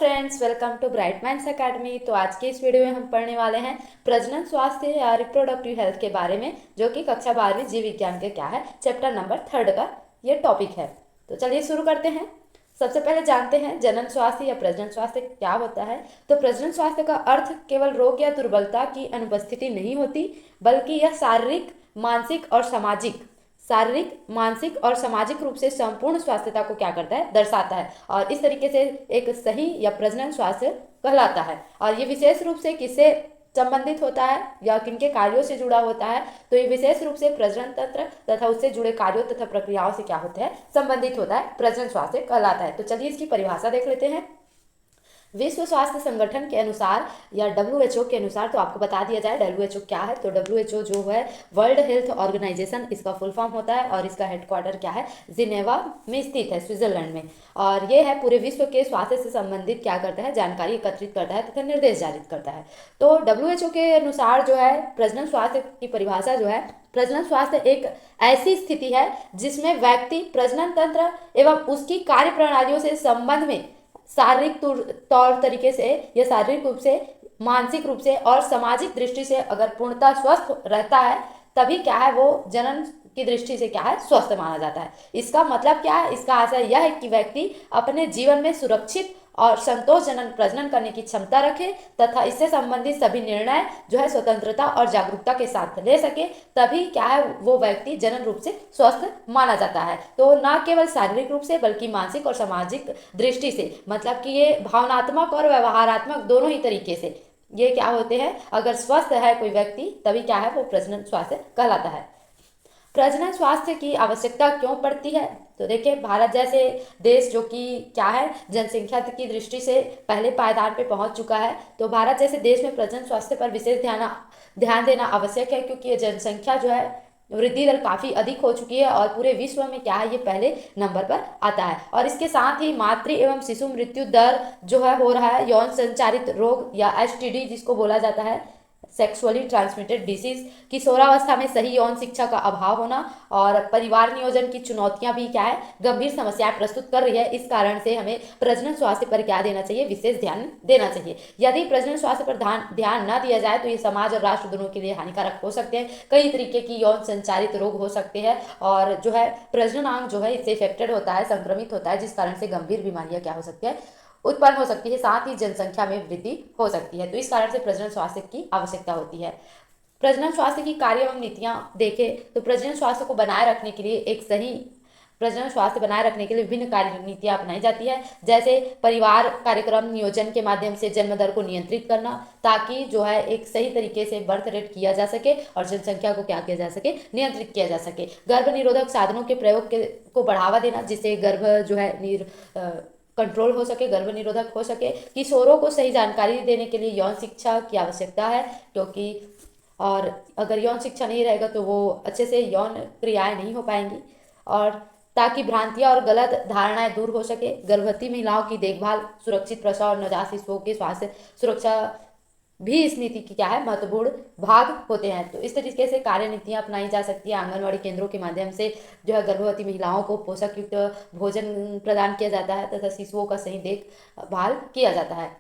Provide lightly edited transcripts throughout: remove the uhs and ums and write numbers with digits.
Friends, welcome to Bright Minds Academy. तो आज के इस वीडियो में हम पढ़ने वाले हैं प्रजनन स्वास्थ्य या रिप्रोडक्टिव हेल्थ के बारे में, जो कि कक्षा 12वीं जीव विज्ञान के क्या है चैप्टर नंबर 3 का ये टॉपिक है। तो चलिए शुरू करते हैं। सबसे पहले जानते हैं जनन स्वास्थ्य या प्रजनन स्वास्थ्य क्या होता है। तो प्रजनन स्वास्थ्य का अर्थ केवल रोग या दुर्बलता की अनुपस्थिति नहीं होती, बल्कि यह शारीरिक, मानसिक और सामाजिक रूप से संपूर्ण स्वास्थ्यता को क्या करता है, दर्शाता है। और इस तरीके से एक सही या प्रजनन स्वास्थ्य कहलाता है। और ये विशेष रूप से किससे संबंधित होता है या किनके कार्यों से जुड़ा होता है, तो ये विशेष रूप से प्रजनन तंत्र तथा उससे जुड़े कार्यों तथा प्रक्रियाओं से क्या होता है, संबंधित होता है, प्रजनन स्वास्थ्य कहलाता है। तो चलिए इसकी परिभाषा देख लेते हैं। विश्व स्वास्थ्य संगठन के अनुसार या WHO के अनुसार, तो आपको बता दिया जाए WHO क्या है। तो WHO जो है वर्ल्ड हेल्थ ऑर्गेनाइजेशन, इसका फुल फॉर्म होता है और इसका हेडक्वार्टर क्या है, जिनेवा में स्थित है, स्विट्जरलैंड में। और ये है पूरे विश्व के स्वास्थ्य से संबंधित क्या करता है, जानकारी एकत्रित करता है तथा निर्देश जारी करता है। तो WHO के अनुसार जो है प्रजनन स्वास्थ्य की परिभाषा जो है, प्रजनन स्वास्थ्य एक ऐसी स्थिति है जिसमें व्यक्ति प्रजनन तंत्र एवं उसकी कार्य प्रणालियों से संबंध में शारीरिक तौर तरीके से या शारीरिक रूप से, मानसिक रूप से और सामाजिक दृष्टि से अगर पूर्णतः स्वस्थ रहता है, तभी क्या है वो जनन की दृष्टि से क्या है, स्वस्थ माना जाता है। इसका मतलब क्या है, इसका आशय यह है कि व्यक्ति अपने जीवन में सुरक्षित और संतोषजनक प्रजनन करने की क्षमता रखे तथा इससे संबंधित सभी निर्णय जो है स्वतंत्रता और जागरूकता के साथ ले सके, तभी क्या है वो व्यक्ति जनन रूप से स्वस्थ माना जाता है। तो ना केवल शारीरिक रूप से बल्कि मानसिक और सामाजिक दृष्टि से, मतलब कि ये भावनात्मक और व्यवहारात्मक दोनों ही तरीके से ये क्या होते हैं, अगर स्वस्थ है कोई व्यक्ति तभी क्या है वो प्रजनन स्वास्थ्य कहलाता है। प्रजनन स्वास्थ्य की आवश्यकता क्यों पड़ती है, तो देखिए भारत जैसे देश जो कि क्या है जनसंख्या की दृष्टि से पहले पायदान पे पहुंच चुका है, तो भारत जैसे देश में प्रजनन स्वास्थ्य पर विशेष ध्यान देना आवश्यक है, क्योंकि ये जनसंख्या जो है वृद्धि दर काफ़ी अधिक हो चुकी है और पूरे विश्व में क्या है ये पहले नंबर पर आता है। और इसके साथ ही मातृ एवं शिशु मृत्यु दर जो है हो रहा है, यौन संचारित रोग या STD जिसको बोला जाता है, सेक्सुअली ट्रांसमिटेड डिसीज, किशोरावस्था में सही यौन शिक्षा का अभाव होना और परिवार नियोजन की चुनौतियां भी क्या है, गंभीर समस्याएं प्रस्तुत कर रही है। इस कारण से हमें प्रजनन स्वास्थ्य पर क्या देना चाहिए, विशेष ध्यान देना चाहिए। यदि प्रजनन स्वास्थ्य पर ध्यान न दिया जाए तो ये समाज और राष्ट्र दोनों के लिए हानिकारक हो सकते हैं। कई तरीके की यौन संचारित रोग हो सकते हैं और जो है प्रजननांग जो है इससे इफेक्टेड होता है, संक्रमित होता है, जिस कारण से गंभीर बीमारियां क्या हो सकती है, उत्पन्न हो सकती है। साथ ही जनसंख्या में वृद्धि हो सकती है। तो इस कारण से प्रजनन स्वास्थ्य की आवश्यकता होती है। प्रजनन स्वास्थ्य की कार्य एवं नीतियां देखें तो प्रजनन स्वास्थ्य को बनाए रखने के लिए एक सही प्रजनन स्वास्थ्य बनाए रखने के लिए विभिन्न कार्य नीतियां अपनाई जाती है, जैसे परिवार कार्यक्रम नियोजन के माध्यम से जन्म दर को नियंत्रित करना, ताकि जो है एक सही तरीके से बर्थ रेट किया जा सके और जनसंख्या को क्या किया जा सके, नियंत्रित किया जा सके। गर्भ निरोधक साधनों के प्रयोग को बढ़ावा देना, जिससे गर्भ जो है कंट्रोल हो सके, गर्भ निरोधक हो सके। किशोरों को सही जानकारी देने के लिए यौन शिक्षा की आवश्यकता है, क्योंकि और अगर यौन शिक्षा नहीं रहेगा तो वो अच्छे से यौन क्रियाएं नहीं हो पाएंगी, और ताकि भ्रांतियां और गलत धारणाएं दूर हो सके। गर्भवती महिलाओं की देखभाल, सुरक्षित प्रसव और नवजात शिशुओं के स्वास्थ्य सुरक्षा भी इस नीति की क्या है, महत्वपूर्ण भाग होते हैं। तो इस तरीके से कार्य नीतियां अपनाई जा सकती है। आंगनवाड़ी केंद्रों के माध्यम से जो है गर्भवती महिलाओं को पोषक युक्त भोजन प्रदान किया जाता है तथा शिशुओं का सही देखभाल किया जाता है।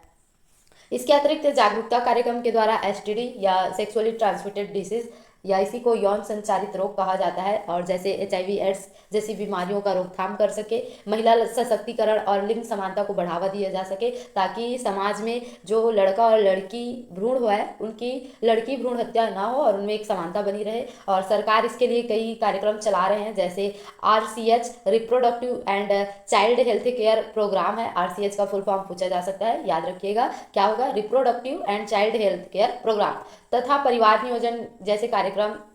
इसके अतिरिक्त जागरूकता कार्यक्रम के द्वारा STD या सेक्सुअली ट्रांसमिटेड डिसीज या इसी को यौन संचारित रोग कहा जाता है, और जैसे HIV एड्स जैसी बीमारियों का रोकथाम कर सके, महिला सशक्तिकरण और लिंग समानता को बढ़ावा दिया जा सके, ताकि समाज में जो लड़का और लड़की भ्रूण हुआ है उनकी लड़की भ्रूण हत्या ना हो और उनमें एक समानता बनी रहे। और सरकार इसके लिए कई कार्यक्रम चला रहे हैं, जैसे RCH reproductive and child health care programme है। RCH का फुल फॉर्म पूछा जा सकता है, याद रखिएगा क्या होगा, reproductive and child health care programme, तथा परिवार नियोजन जैसे कार्यक्रम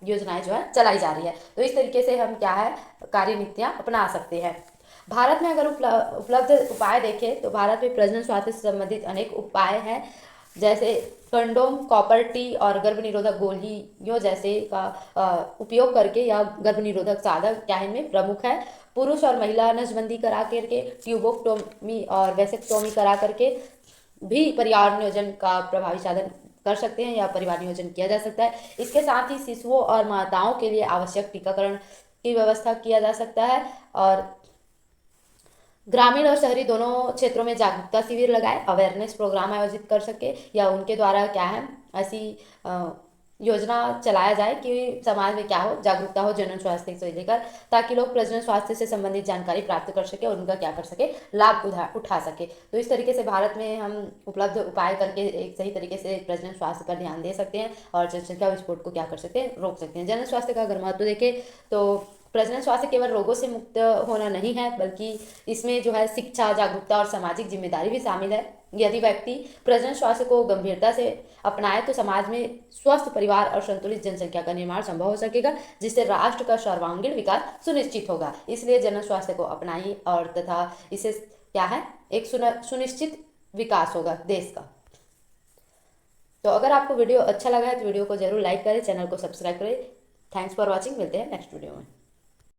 योजनाएं जो है चलाई जा रही है। तो इस तरीके से हम क्या है कार्य नीतियां अपना सकते हैं। भारत में अगर उपलब्ध उपाय देखें तो भारत में प्रजनन स्वास्थ्य से संबंधित अनेक उपाय हैं, जैसे कंडोम, कॉपर टी और गर्भ निरोधक गोलियों जैसे का उपयोग करके या गर्भ निरोधक साधक क्या इनमें प्रमुख है। पुरुष और महिला नसबंदी करा करके, ट्यूबोक्टोमी और वैसेक्टोमी करा करके भी परिवार नियोजन का प्रभावी साधन कर सकते हैं या परिवार नियोजन किया जा सकता है। इसके साथ ही शिशुओं और माताओं के लिए आवश्यक टीकाकरण की व्यवस्था किया जा सकता है। और ग्रामीण और शहरी दोनों क्षेत्रों में जागरूकता शिविर लगाए, अवेयरनेस प्रोग्राम आयोजित कर सके, या उनके द्वारा क्या है ऐसी योजना चलाया जाए कि समाज में क्या हो, जागरूकता हो जनन स्वास्थ्य से लेकर, ताकि लोग प्रजनन स्वास्थ्य से संबंधित जानकारी प्राप्त कर सके और उनका क्या कर सके, लाभ उठा सके। तो इस तरीके से भारत में हम उपलब्ध उपाय करके एक सही तरीके से प्रजनन स्वास्थ्य पर ध्यान दे सकते हैं और जनसंख्या विस्फोट को क्या कर सकते हैं, रोक सकते हैं। जनन स्वास्थ्य का अगर महत्व देखें तो प्रजनन स्वास्थ्य केवल रोगों से मुक्त होना नहीं है, बल्कि इसमें जो है शिक्षा, जागरूकता और सामाजिक जिम्मेदारी भी शामिल है। यदि व्यक्ति प्रजनन स्वास्थ्य को गंभीरता से अपनाए तो समाज में स्वस्थ परिवार और संतुलित जनसंख्या का निर्माण संभव हो सकेगा, जिससे राष्ट्र का सर्वांगीण विकास सुनिश्चित होगा। इसलिए जनन स्वास्थ्य को अपनाइए और तथा इससे क्या है एक सुनिश्चित विकास होगा देश का। तो अगर आपको वीडियो अच्छा लगा है तो वीडियो को जरूर लाइक करें, चैनल को सब्सक्राइब करें। थैंक्स फॉर वॉचिंग, मिलते हैं नेक्स्ट वीडियो में।